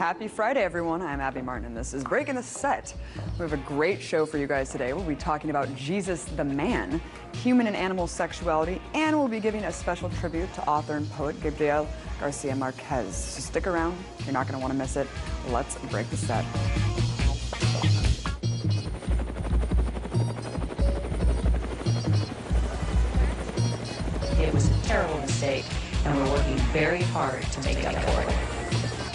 Happy Friday, everyone. I'm Abby Martin, and this is Breaking the Set. We have a great show for you guys today. We'll be talking about Jesus the man, human and animal sexuality, and we'll be giving a special tribute to author and poet Gabriel Garcia Márquez. So stick around. You're not going to want to miss it. Let's break the set. It was a terrible mistake, and we're working very hard to make up for it.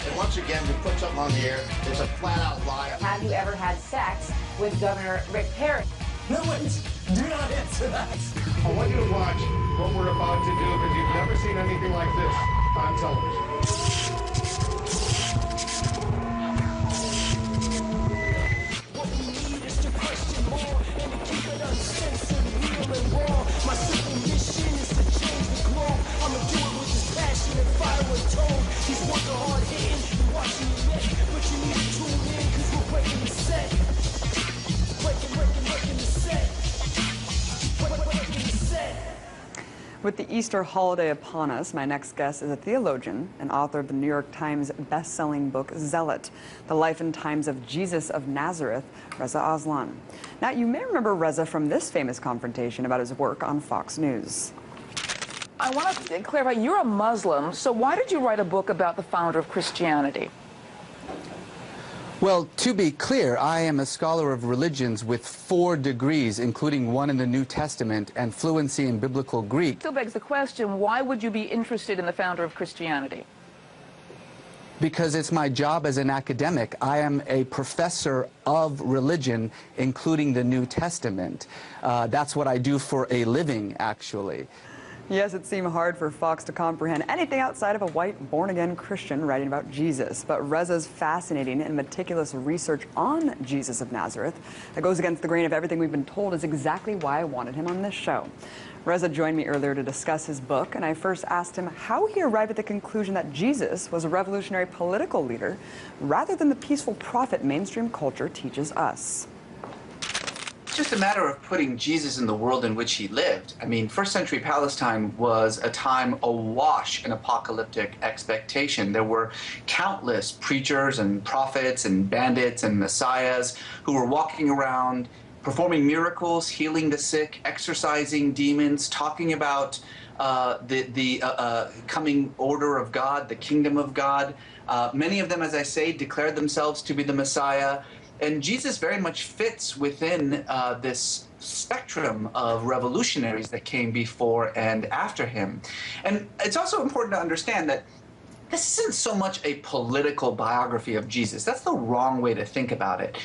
And once again, we put something on the air. It's a flat-out lie. Have you ever had sex with Governor Rick Perry? No, wait. Do not answer that. I want you to watch what we're about to do because you've never seen anything like this on television. What we need is to question more and to keep it uncensored, real and raw. My simple mission is to change the globe. I'ma do it with this passion and fire and tone. These words are hard hitting, you're watching your neck, but you need to tune in because we're breaking the set. Breaking the set. Breaking the set. With the Easter holiday upon us, my next guest is a theologian and author of the New York Times best-selling book, Zealot, The Life and Times of Jesus of Nazareth, Reza Aslan. Now, you may remember Reza from this famous confrontation about his work on Fox News. I want to clarify, you're a Muslim, so why did you write a book about the founder of Christianity? Well, to be clear, I am a scholar of religions with 4 degrees, including one in the New Testament and fluency in biblical Greek. Still begs the question, why would you be interested in the founder of Christianity? Because it's my job as an academic. I am a professor of religion, including the New Testament. That's what I do for a living, actually. Yes, it seemed hard for Fox to comprehend anything outside of a white, born-again Christian writing about Jesus. But Reza's fascinating and meticulous research on Jesus of Nazareth that goes against the grain of everything we've been told is exactly why I wanted him on this show. Reza joined me earlier to discuss his book, and I first asked him how he arrived at the conclusion that Jesus was a revolutionary political leader rather than the peaceful prophet mainstream culture teaches us. Just a matter of putting Jesus in the world in which he lived. I mean, first century Palestine was a time awash in apocalyptic expectation. There were countless preachers and prophets and bandits and messiahs who were walking around, performing miracles, healing the sick, exorcising demons, talking about the coming order of God, the kingdom of God. Many of them, as I say, declared themselves to be the Messiah. And Jesus very much fits within this spectrum of revolutionaries that came before and after him. And it's also important to understand that this isn't so much a political biography of Jesus. That's the wrong way to think about it.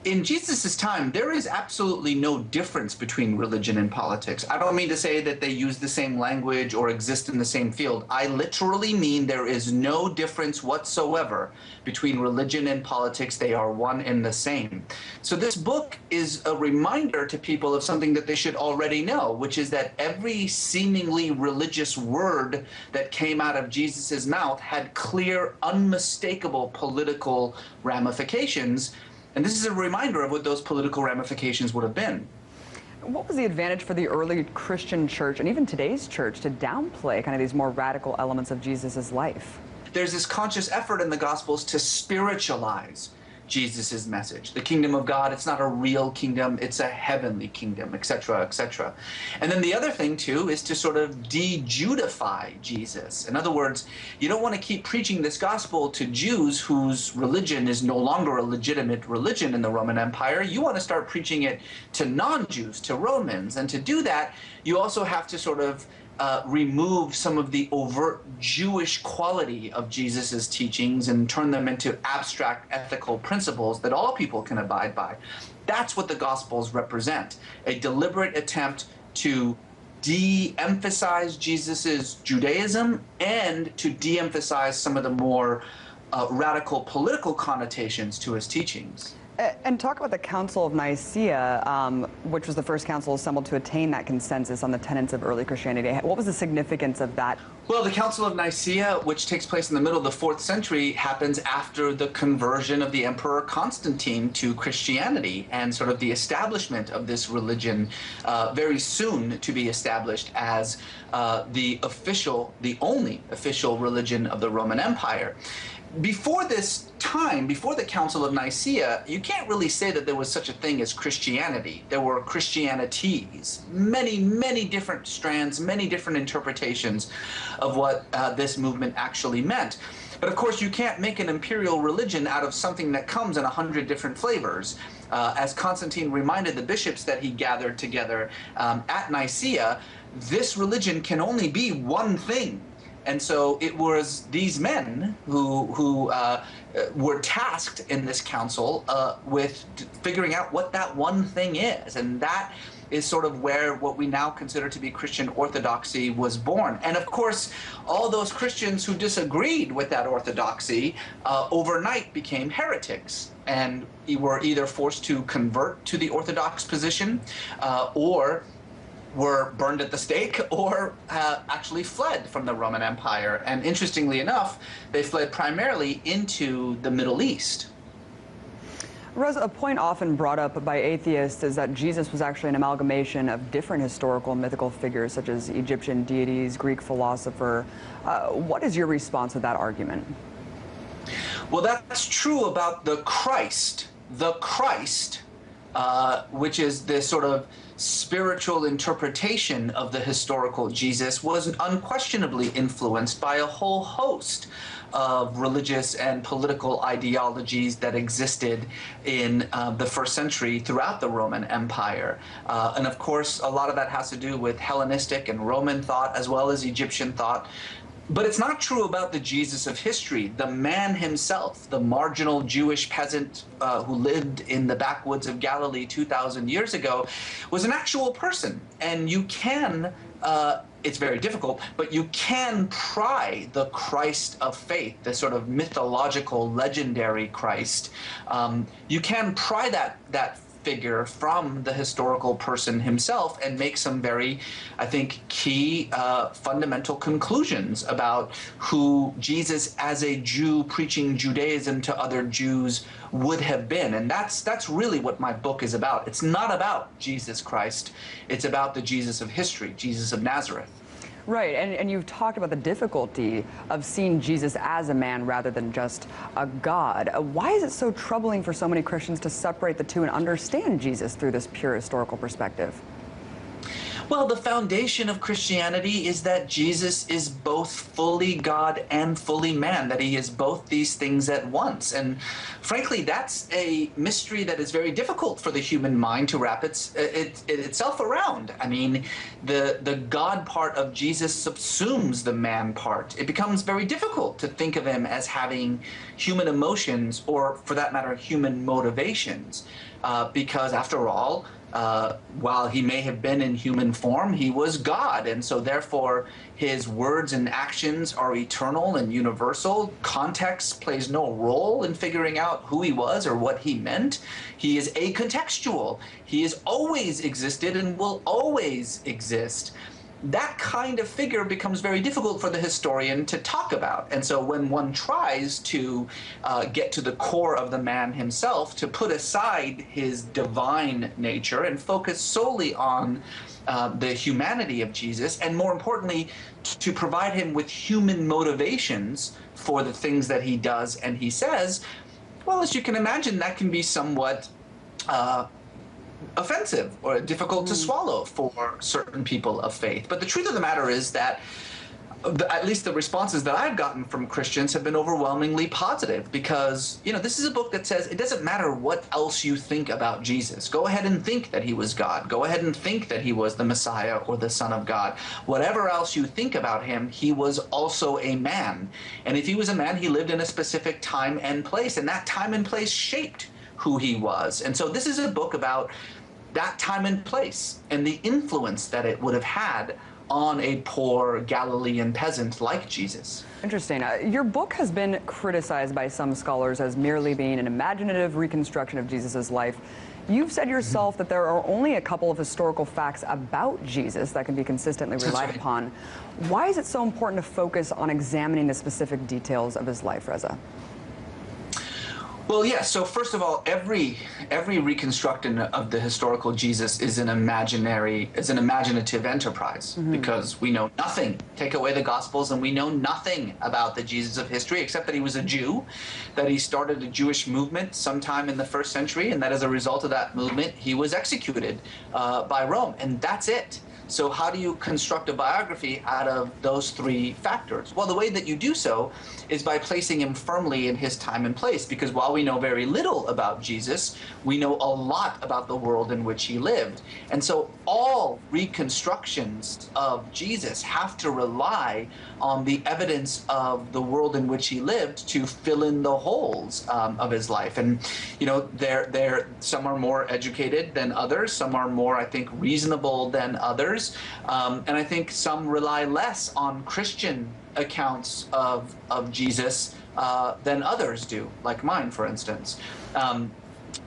In Jesus' time, there is absolutely no difference between religion and politics. I don't mean to say that they use the same language or exist in the same field. I literally mean there is no difference whatsoever between religion and politics. They are one and the same. So this book is a reminder to people of something that they should already know, which is that every seemingly religious word that came out of Jesus' mouth had clear, unmistakable political ramifications. And this is a reminder of what those political ramifications would have been. What was the advantage for the early Christian church and even today's church to downplay kind of these more radical elements of Jesus' life? There's this conscious effort in the Gospels to spiritualize Jesus' message. The kingdom of God, it's not a real kingdom, it's a heavenly kingdom, etc., etc. And then the other thing, too, is to sort of de-Judify Jesus. In other words, you don't want to keep preaching this gospel to Jews whose religion is no longer a legitimate religion in the Roman Empire. You want to start preaching it to non-Jews, to Romans. And to do that, you also have to sort of remove some of the overt Jewish quality of Jesus's teachings and turn them into abstract ethical principles that all people can abide by. That's what the Gospels represent, a deliberate attempt to de-emphasize Jesus's Judaism and to de-emphasize some of the more radical political connotations to his teachings. And talk about the Council of Nicaea, which was the first council assembled to attain that consensus on the tenets of early Christianity. What was the significance of that? Well, the Council of Nicaea, which takes place in the middle of the 4th century, happens after the conversion of the Emperor Constantine to Christianity and sort of the establishment of this religion very soon to be established as the only official religion of the Roman Empire. before this time, before the Council of Nicaea, you can't really say that there was such a thing as Christianity. There were Christianities, many, many different strands, many different interpretations of what this movement actually meant. But of course, you can't make an imperial religion out of something that comes in 100 different flavors. As Constantine reminded the bishops that he gathered together at Nicaea, this religion can only be one thing. And so it was these men who were tasked in this council with figuring out what that one thing is. And that is sort of where what we now consider to be Christian orthodoxy was born. And of course, all those Christians who disagreed with that orthodoxy overnight became heretics and were either forced to convert to the orthodox position or were burned at the stake or actually fled from the Roman Empire. And interestingly enough, they fled primarily into the Middle East. Reza, a point often brought up by atheists is that Jesus was actually an amalgamation of different historical mythical figures such as Egyptian deities, Greek philosopher. What is your response to that argument? Well, that's true about the Christ. The Christ, which is this sort of spiritual interpretation of the historical Jesus, was unquestionably influenced by a whole host of religious and political ideologies that existed in the first century throughout the Roman Empire. And of course, a lot of that has to do with Hellenistic and Roman thought as well as Egyptian thought. But it's not true about the Jesus of history. The man himself, the marginal Jewish peasant who lived in the backwoods of Galilee 2,000 years ago, was an actual person. And you can, it's very difficult, but you can pry the Christ of faith, the sort of mythological, legendary Christ. You can pry that figure from the historical person himself and make some very, I think, key fundamental conclusions about who Jesus as a Jew preaching Judaism to other Jews would have been. And that's really what my book is about. It's not about Jesus Christ. It's about the Jesus of history, Jesus of Nazareth. Right, and you've talked about the difficulty of seeing Jesus as a man rather than just a God. Why is it so troubling for so many Christians to separate the two and understand Jesus through this pure historical perspective? Well, the foundation of Christianity is that Jesus is both fully God and fully man, that he is both these things at once. And frankly, that's a mystery that is very difficult for the human mind to wrap itself around. I mean, the God part of Jesus subsumes the man part. It becomes very difficult to think of him as having human emotions or, for that matter, human motivations, because after all, while he may have been in human form, he was God, and so therefore his words and actions are eternal and universal. Context plays no role in figuring out who he was or what he meant. He is acontextual. He has always existed and will always exist. That kind of figure becomes very difficult for the historian to talk about. And so when one tries to get to the core of the man himself, to put aside his divine nature and focus solely on the humanity of Jesus, and more importantly, to provide him with human motivations for the things that he does and he says, well, as you can imagine, that can be somewhat offensive or difficult to swallow for certain people of faith. But the truth of the matter is that at least the responses that I've gotten from Christians have been overwhelmingly positive, because, you know, this is a book that says it doesn't matter what else you think about Jesus. Go ahead and think that he was God. Go ahead and think that he was the Messiah or the Son of God. Whatever else you think about him, he was also a man. And if he was a man, he lived in a specific time and place, and that time and place shaped who he was. And so this is a book about that time and place and the influence that it would have had on a poor Galilean peasant like Jesus. Interesting. Your book has been criticized by some scholars as merely being an imaginative reconstruction of Jesus' life. You've said yourself that there are only a couple of historical facts about Jesus that can be consistently relied upon. Why is it so important to focus on examining the specific details of his life, Reza? Well, yes. So first of all, every reconstruction of the historical Jesus is an imaginative enterprise, because we know nothing. Take away the Gospels, and we know nothing about the Jesus of history except that he was a Jew, that he started a Jewish movement sometime in the 1st century, and that as a result of that movement, he was executed by Rome, and that's it. So how do you construct a biography out of those three factors? Well, the way that you do so is by placing him firmly in his time and place, because while we know very little about Jesus, we know a lot about the world in which he lived. And so all reconstructions of Jesus have to rely on the evidence of the world in which he lived to fill in the holes of his life. And, you know, some are more educated than others, some are more, I think, reasonable than others. And I think some rely less on Christian accounts of Jesus than others do, like mine, for instance.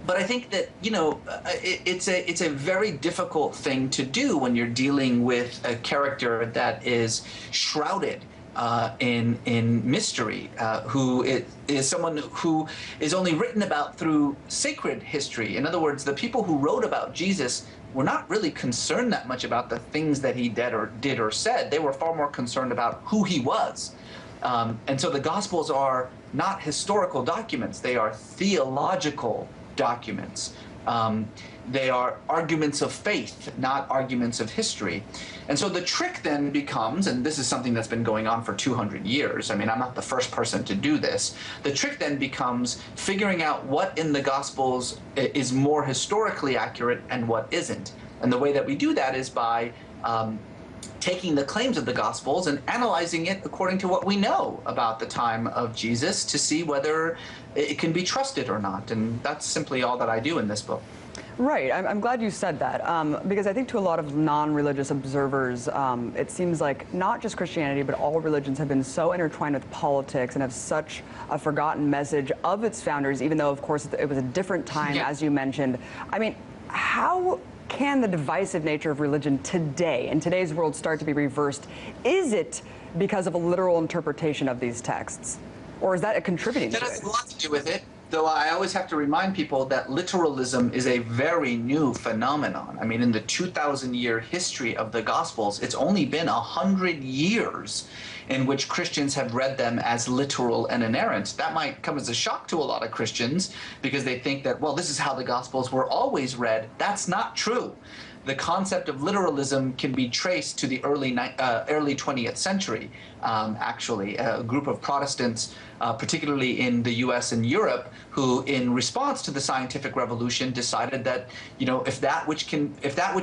But I think that, you know, it's a very difficult thing to do when you're dealing with a character that is shrouded in mystery, who is someone who is only written about through sacred history. In other words, the people who wrote about Jesus were not really concerned that much about the things that he did or said. They were far more concerned about who he was. And so the Gospels are not historical documents. They are theological documents. They are arguments of faith, not arguments of history. And so the trick then becomes, and this is something that's been going on for 200 years, I mean, I'm not the first person to do this, the trick then becomes figuring out what in the Gospels is more historically accurate and what isn't. And the way that we do that is by taking the claims of the Gospels and analyzing it according to what we know about the time of Jesus to see whether it can be trusted or not. And that's simply all that I do in this book. Right. I'm glad you said that, because I think to a lot of non-religious observers, it seems like not just Christianity, but all religions have been so intertwined with politics and have such a forgotten message of its founders, even though, of course, it was a different time, as you mentioned. I mean, how can the divisive nature of religion today, in today's world, start to be reversed? Is it because of a literal interpretation of these texts? Or is that a contributing to it? That has a lot to do with it. Though I always have to remind people that literalism is a very new phenomenon. I mean, in the 2,000-year history of the Gospels, it's only been 100 years in which Christians have read them as literal and inerrant. That might come as a shock to a lot of Christians because they think that, well, this is how the Gospels were always read. That's not true. The concept of literalism can be traced to the early 20th century, actually. A group of Protestants, particularly in the US and Europe, who in response to the scientific revolution decided that, you know, if that which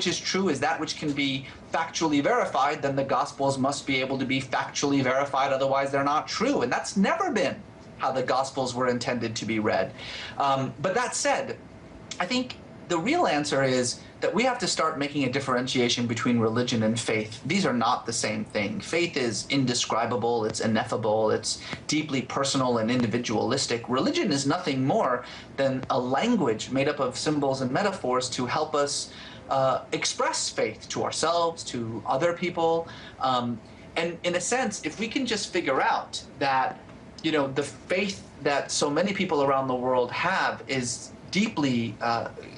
is true is that which can be factually verified, then the Gospels must be able to be factually verified, otherwise they're not true. And that's never been how the Gospels were intended to be read. But that said, I think the real answer is that we have to start making a differentiation between religion and faith. These are not the same thing. Faith is indescribable, it's ineffable, it's deeply personal and individualistic. Religion is nothing more than a language made up of symbols and metaphors to help us express faith to ourselves, to other people. And in a sense, if we can just figure out that, you know, the faith that so many people around the world have is deeply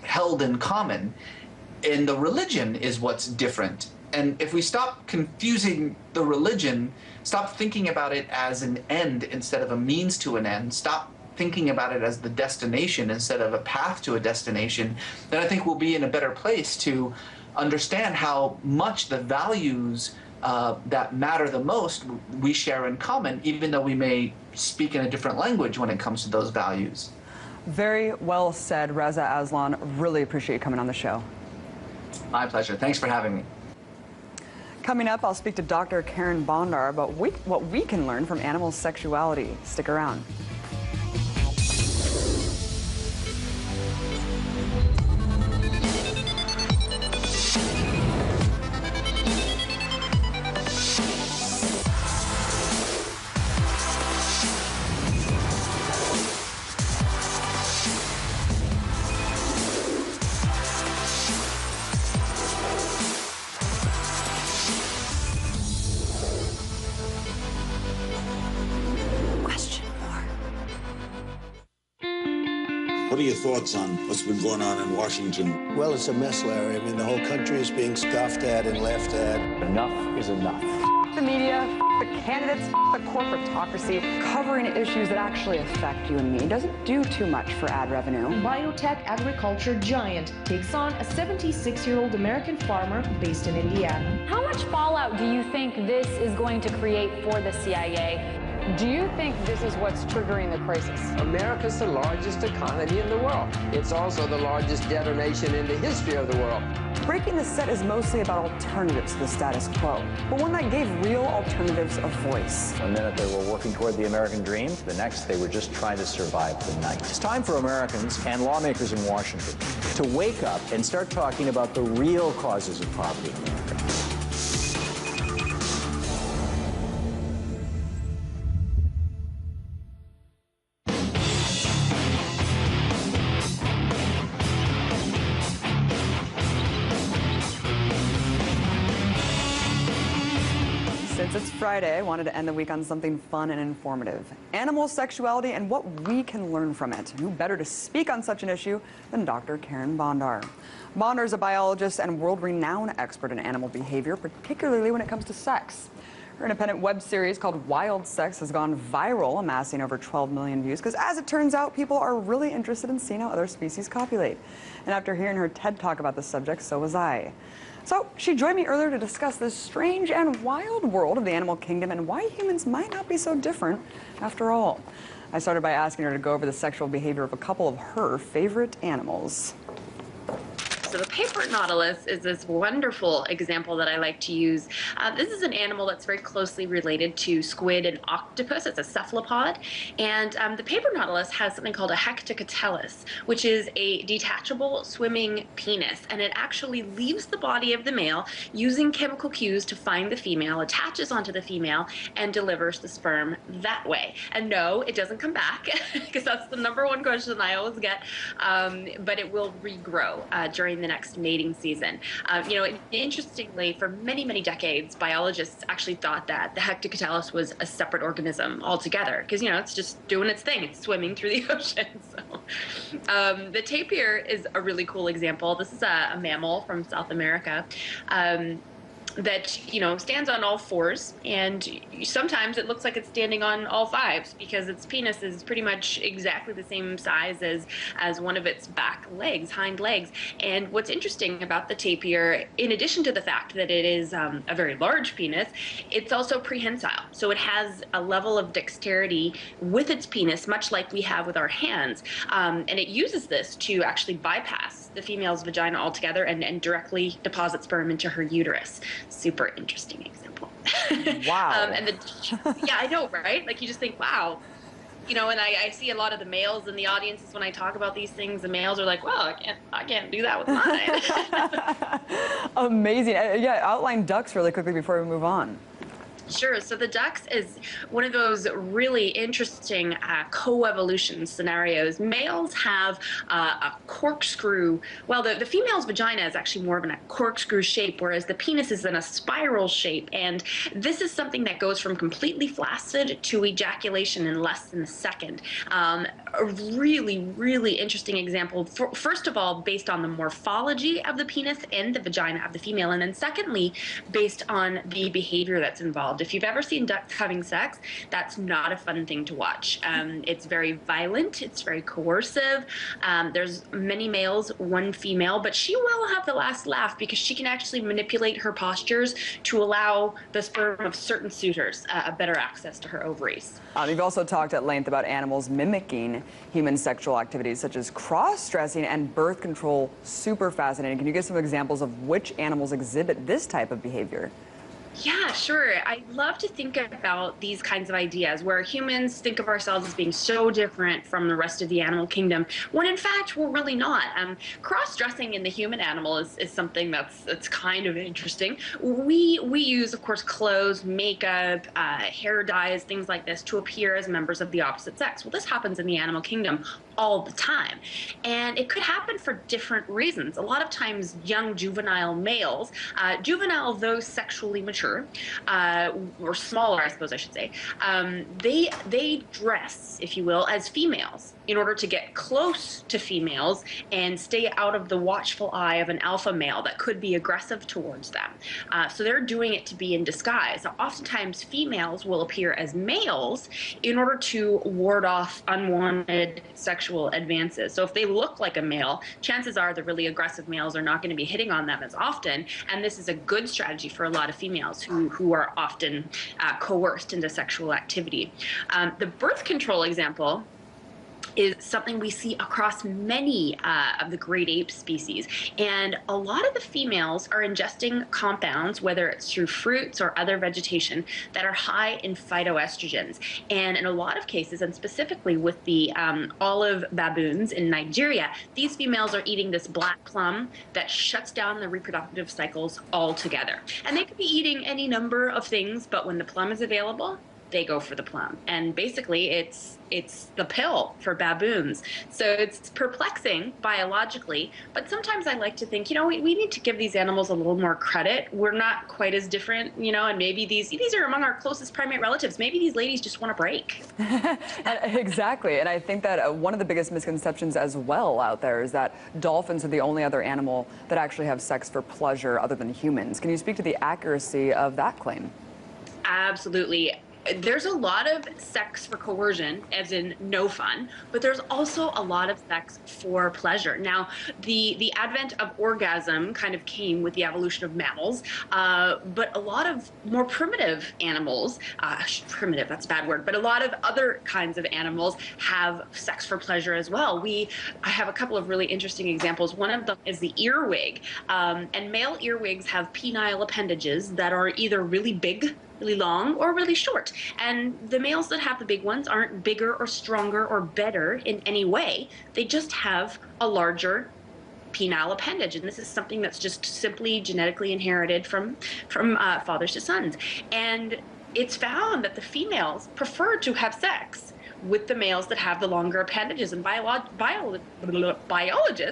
held in common, and the religion is what's different. And if we stop confusing the religion, stop thinking about it as an end instead of a means to an end, stop thinking about it as the destination instead of a path to a destination, then I think we'll be in a better place to understand how much the values that matter the most we share in common, even though we may speak in a different language when it comes to those values. Very well said, Reza Aslan. Really appreciate you coming on the show. My pleasure. Thanks for having me. Coming up, I'll speak to Dr. Karen Bondar about what we can learn from animal sexuality. Stick around. your thoughts on what's been going on in Washington? Well, it's a mess, Larry. I mean, the whole country is being scoffed at and laughed at. Enough is enough. The media, the candidates, the corporatocracy, covering issues that actually affect you and me doesn't do too much for ad revenue. Biotech agriculture giant takes on a 76-year-old American farmer based in Indiana. How much fallout do you think this is going to create for the CIA? Do you think this is what's triggering the crisis? America's the largest economy in the world. It's also the largest debtor nation in the history of the world. Breaking the Set is mostly about alternatives to the status quo, but one that gave real alternatives a voice. One minute they were working toward the American dream, the next they were just trying to survive the night. It's time for Americans and lawmakers in Washington to wake up and start talking about the real causes of poverty in America. Since it's Friday, I wanted to end the week on something fun and informative. Animal sexuality and what we can learn from it. Who better to speak on such an issue than Dr. Karen Bondar. Bondar is a biologist and world-renowned expert in animal behavior, particularly when it comes to sex. Her independent web series called Wild Sex has gone viral, amassing over 12 million views, because as it turns out, people are really interested in seeing how other species copulate. And after hearing her TED Talk about the subject, so was I. So she joined me earlier to discuss this strange and wild world of the animal kingdom and why humans might not be so different after all. I started by asking her to go over the sexual behavior of a couple of her favorite animals. So the paper nautilus is this wonderful example that I like to use. This is an animal that's very closely related to squid and octopus. It's a cephalopod. And the paper nautilus has something called a hectocotylus, which is a detachable swimming penis. And it actually leaves the body of the male using chemical cues to find the female, attaches onto the female, and delivers the sperm that way. And no, it doesn't come back, because that's the #1 question I always get. But it will regrow during the next mating season. You know, interestingly, for many, many decades, biologists actually thought that the hectocotylus was a separate organism altogether, because, you know, it's just doing its thing. It's swimming through the ocean. So, the tapir is a really cool example. This is a mammal from South America. That, you know, stands on all fours, and sometimes it looks like it's standing on all fives because its penis is pretty much exactly the same size as one of its back legs, hind legs. And what's interesting about the tapir, in addition to the fact that it is a very large penis, it's also prehensile. So it has a level of dexterity with its penis, much like we have with our hands. And it uses this to actually bypass the female's vagina altogether and directly deposit sperm into her uterus. Super interesting example. Wow. Yeah, I know, right? Like, you just think, wow. You know, and I see a lot of the males in the audiences when I talk about these things. The males are like, well, I can't do that with mine. Amazing. Yeah, outline ducks really quickly before we move on. Sure. So the ducks is one of those really interesting coevolution scenarios. Males have a corkscrew. Well, the female's vagina is actually more of a corkscrew shape, whereas the penis is in a spiral shape. And this is something that goes from completely flaccid to ejaculation in less than a second. A really, really interesting example, first of all, based on the morphology of the penis and the vagina of the female, and then secondly, based on the behavior that's involved. If you've ever seen ducks having sex, that's not a fun thing to watch. It's very violent. It's very coercive. There's many males, one female, but she will have the last laugh because she can actually manipulate her postures to allow the sperm of certain suitors a better access to her ovaries. You've also talked at length about animals mimicking human sexual activities such as cross-dressing and birth control. Super fascinating. Can you give some examples of which animals exhibit this type of behavior? Yeah, sure. I love to think about these kinds of ideas where humans think of ourselves as being so different from the rest of the animal kingdom, when in fact we're really not. Cross-dressing in the human animal is something that's kind of interesting. We use, of course, clothes, makeup, hair dyes, things like this to appear as members of the opposite sex. Well, this happens in the animal kingdom all the time. And it could happen for different reasons. A lot of times young juvenile males, juvenile though sexually mature, or smaller I suppose I should say, they dress, if you will, as females in order to get close to females and stay out of the watchful eye of an alpha male that could be aggressive towards them. So they're doing it to be in disguise. Now, oftentimes females will appear as males in order to ward off unwanted sexual advances. So if they look like a male, chances are the really aggressive males are not going to be hitting on them as often, and this is a good strategy for a lot of females who are often coerced into sexual activity. The birth control example is something we see across many of the great ape species. And a lot of the females are ingesting compounds, whether it's through fruits or other vegetation, that are high in phytoestrogens. And in a lot of cases, and specifically with the olive baboons in Nigeria, these females are eating this black plum that shuts down the reproductive cycles altogether. And they could be eating any number of things, but when the plum is available, they go for the plum. And basically it's the pill for baboons. So it's perplexing biologically, but sometimes I like to think, you know, we need to give these animals a little more credit. We're not quite as different, you know, and maybe these are among our closest primate relatives. Maybe these ladies just want a break. Exactly, and I think that one of the biggest misconceptions as well out there is that dolphins are the only other animal that actually have sex for pleasure other than humans. Can you speak to the accuracy of that claim? Absolutely. There's a lot of sex for coercion, as in no fun, but there's also a lot of sex for pleasure. Now, the advent of orgasm kind of came with the evolution of mammals, but a lot of more primitive animals, primitive, that's a bad word, but a lot of other kinds of animals have sex for pleasure as well. I have a couple of really interesting examples. One of them is the earwig, and male earwigs have penile appendages that are either really big, really long, or really short. And the males that have the big ones aren't bigger or stronger or better in any way. They just have a larger penile appendage, and this is something that's just simply genetically inherited from fathers to sons. And it's found that the females prefer to have sex with the males that have the longer appendages, and biologists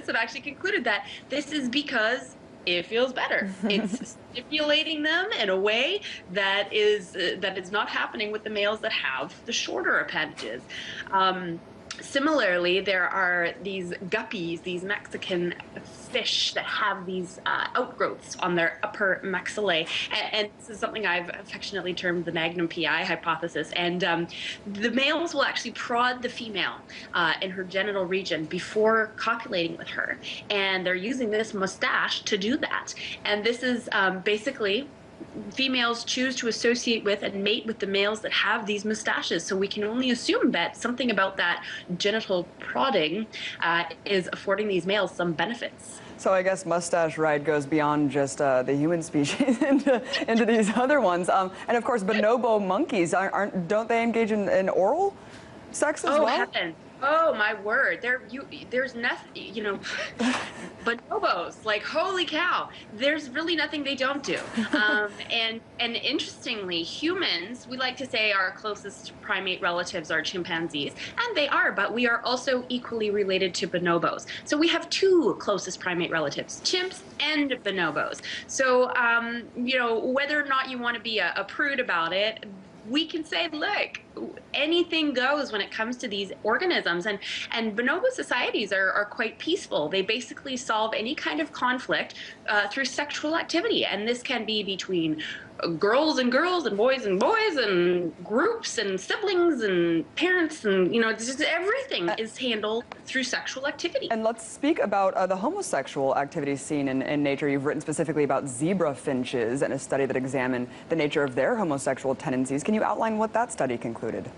have actually concluded that this is because it feels better. It's stimulating them in a way that is not happening with the males that have the shorter appendages. Similarly, there are these guppies, these Mexican fish that have these outgrowths on their upper maxillae. And this is something I've affectionately termed the Magnum PI hypothesis. And the males will actually prod the female in her genital region before copulating with her. And they're using this mustache to do that. And this is basically females choose to associate with and mate with the males that have these mustaches. So we can only assume that something about that genital prodding is affording these males some benefits. So I guess mustache ride goes beyond just the human species into these other ones. And of course, bonobo monkeys, don't they engage in oral sex as well? Oh, heavens. Oh, my word. There's nothing, you know, bonobos, like, holy cow, there's really nothing they don't do. And interestingly, humans, we like to say our closest primate relatives are chimpanzees, and they are, but we are also equally related to bonobos. So we have two closest primate relatives, chimps and bonobos. So, you know, whether or not you want to be a prude about it, we can say, look, anything goes when it comes to these organisms. And bonobo societies are quite peaceful. They basically solve any kind of conflict through sexual activity. And this can be between girls and boys and groups and siblings and parents, and, you know, just everything is handled through sexual activity. And let's speak about the homosexual activity seen in nature. You've written specifically about zebra finches and a study that examined the nature of their homosexual tendencies. Can you outline what that study concluded?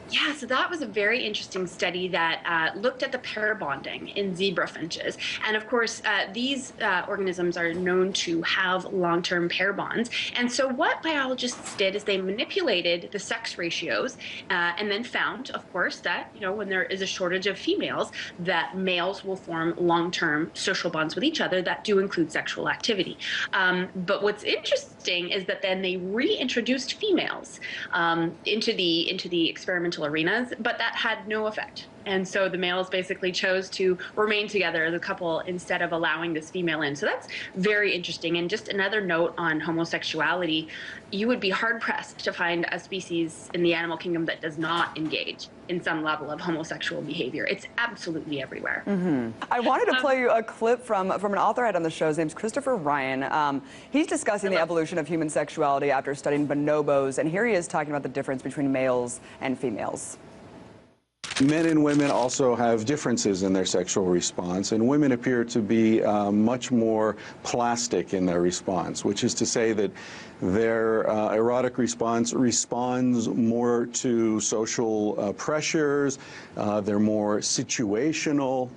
Yeah, so that was a very interesting study that looked at the pair bonding in zebra finches. And of course, these organisms are known to have long-term pair bonds. And so what biologists did is they manipulated the sex ratios and then found, of course, that, you know, when there is a shortage of females, that males will form long-term social bonds with each other that do include sexual activity. But what's interesting is that then they reintroduced females into the experimental arenas, but that had no effect. And so the males basically chose to remain together as a couple instead of allowing this female in. So that's very interesting. And just another note on homosexuality, you would be hard-pressed to find a species in the animal kingdom that does not engage in some level of homosexual behavior. It's absolutely everywhere. I wanted to play you a clip from an author I had on the show. His name's Christopher Ryan. He's discussing the evolution of human sexuality after studying bonobos, and here he is talking about the difference between males and females. Men and women also have differences in their sexual response, and women appear to be much more plastic in their response, which is to say that their erotic response responds more to social pressures, they're more situational.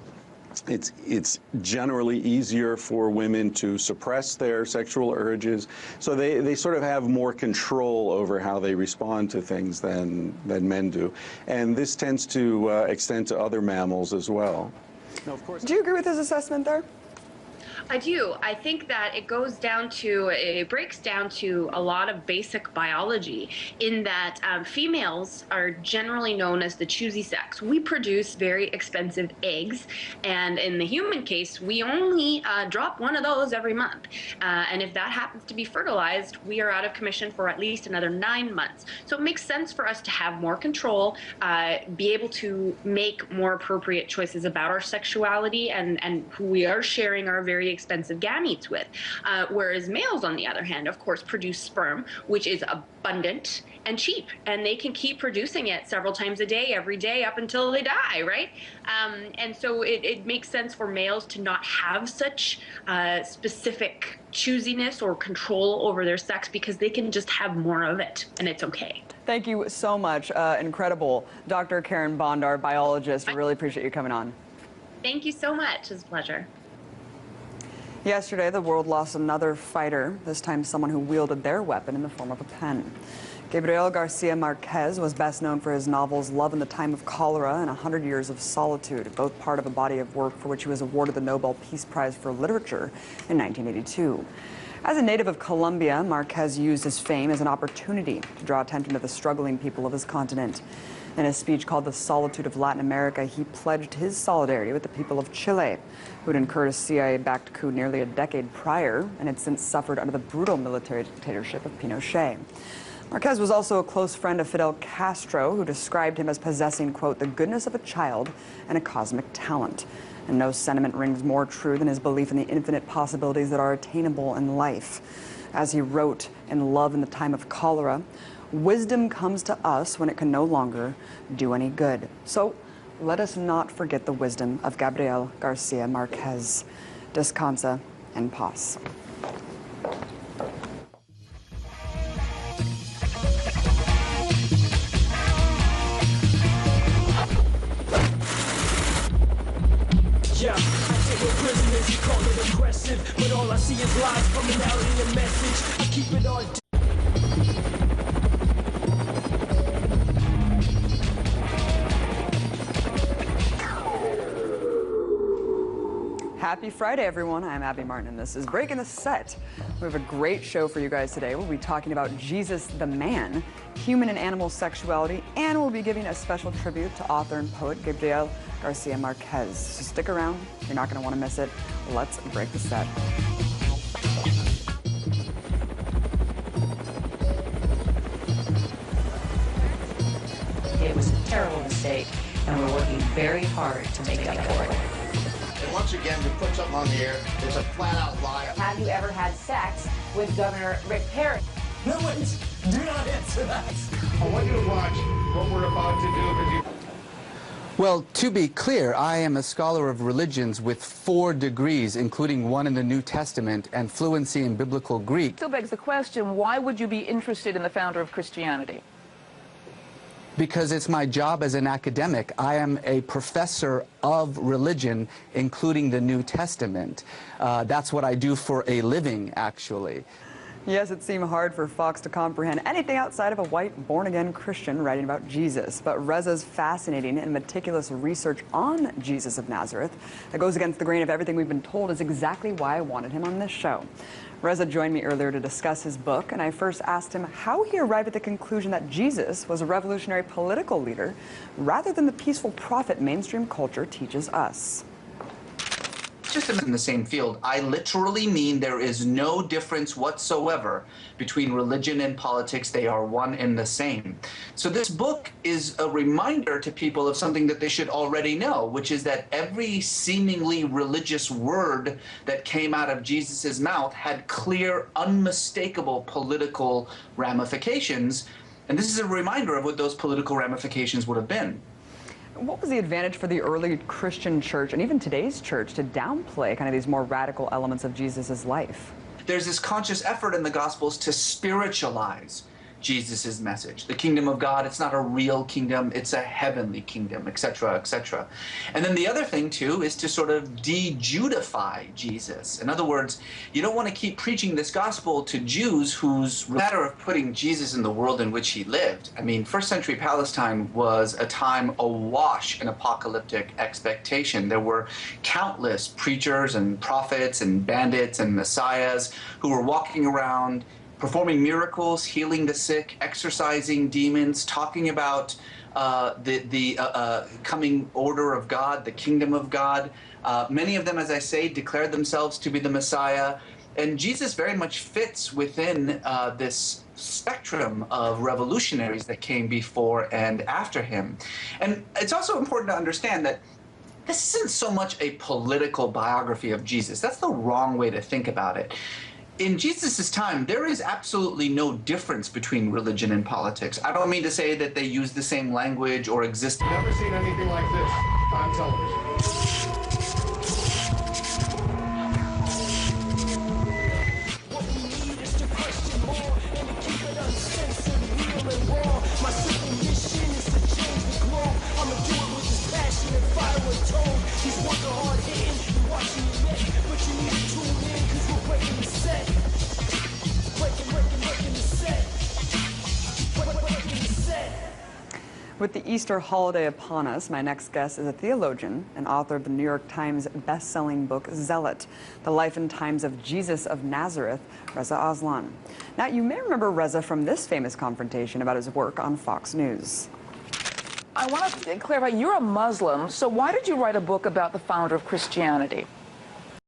It's generally easier for women to suppress their sexual urges, so they sort of have more control over how they respond to things than men do. And this tends to extend to other mammals as well. Now, of course. Do you agree with his assessment there? I do. I think that it breaks down to a lot of basic biology in that females are generally known as the choosy sex. We produce very expensive eggs, and in the human case, we only drop one of those every month. And if that happens to be fertilized, we are out of commission for at least another 9 months. So it makes sense for us to have more control, be able to make more appropriate choices about our sexuality and who we are sharing our very expensive gametes with. Whereas males, on the other hand, of course, produce sperm, which is abundant and cheap, and they can keep producing it several times a day, every day, up until they die, right? And so it makes sense for males to not have such specific choosiness or control over their sex because they can just have more of it, and it's okay. Thank you so much. Incredible. Dr. Karen Bondar, biologist. I really appreciate you coming on. Thank you so much. It's a pleasure. Yesterday, the world lost another fighter, this time someone who wielded their weapon in the form of a pen. Gabriel Garcia Márquez was best known for his novels Love in the Time of Cholera and 100 Years of Solitude, both part of a body of work for which he was awarded the Nobel Peace Prize for Literature in 1982. As a native of Colombia, Márquez used his fame as an opportunity to draw attention to the struggling people of his continent. In a speech called The Solitude of Latin America, he pledged his solidarity with the people of Chile, who had incurred a CIA-backed coup nearly a decade prior and had since suffered under the brutal military dictatorship of Pinochet. Márquez was also a close friend of Fidel Castro, who described him as possessing, quote, the goodness of a child and a cosmic talent. And no sentiment rings more true than his belief in the infinite possibilities that are attainable in life. As he wrote in Love in the Time of Cholera, wisdom comes to us when it can no longer do any good. So let us not forget the wisdom of Gabriel Garcia Márquez. Descansa en paz. Yeah, I take no prisoners, you call it aggressive, but all I see is lies coming out in your message. I keep it all. Happy Friday, everyone. I'm Abby Martin, and this is Breaking the Set. We have a great show for you guys today. We'll be talking about Jesus the man, human and animal sexuality, and we'll be giving a special tribute to author and poet Gabriel Garcia Márquez. So stick around. You're not going to want to miss it. Let's break the set. It was a terrible mistake, and we're working very hard to make up for it. And once again, to put something on the air, it's a flat-out lie. Have you ever had sex with Governor Rick Perry? No, wait, do not answer that. I want you to watch what we're about to do. Well, to be clear, I am a scholar of religions with 4 degrees, including one in the New Testament and fluency in biblical Greek. Still begs the question, why would you be interested in the founder of Christianity? Because it's my job as an academic. I am a professor of religion, including the New Testament. That's what I do for a living, actually. Yes, it seemed hard for Fox to comprehend anything outside of a white, born-again Christian writing about Jesus. But Reza's fascinating and meticulous research on Jesus of Nazareth that goes against the grain of everything we've been told is exactly why I wanted him on this show. Reza joined me earlier to discuss his book, and I first asked him how he arrived at the conclusion that Jesus was a revolutionary political leader rather than the peaceful prophet mainstream culture teaches us. Just in the same field, I literally mean there is no difference whatsoever between religion and politics. They are one and the same. So this book is a reminder to people of something that they should already know, which is that every seemingly religious word that came out of Jesus's mouth had clear, unmistakable political ramifications. And this is a reminder of what those political ramifications would have been. What was the advantage for the early Christian church and even today's church to downplay kind of these more radical elements of Jesus's life? There's this conscious effort in the Gospels to spiritualize Jesus' message. The kingdom of God, it's not a real kingdom, it's a heavenly kingdom, etc., etc. And then the other thing, too, is to sort of de-Judify Jesus. In other words, you don't want to keep preaching this gospel to Jews whose matter of putting Jesus in the world in which he lived. I mean, first century Palestine was a time awash in apocalyptic expectation. There were countless preachers and prophets and bandits and messiahs who were walking around performing miracles, healing the sick, exorcising demons, talking about the coming order of God, the kingdom of God. Many of them, as I say, declared themselves to be the Messiah. And Jesus very much fits within this spectrum of revolutionaries that came before and after him. And it's also important to understand that this isn't so much a political biography of Jesus. That's the wrong way to think about it. In Jesus' time, there is absolutely no difference between religion and politics. I don't mean to say that they use the same language or exist. Never seen anything like this on television. What we need is to question more and to keep it uncensored, real and raw. My simple mission is to change the globe. I'ma do it with this passion and fire and tone. He's working hard hitting, you watching your neck, but you need to tune in, cause we're breaking the set. Breaking the set. Breaking the set. With the Easter holiday upon us, my next guest is a theologian and author of the New York Times best-selling book, Zealot, The Life and Times of Jesus of Nazareth, Reza Aslan. Now, you may remember Reza from this famous confrontation about his work on Fox News. I want to clarify, you're a Muslim, so why did you write a book about the founder of Christianity?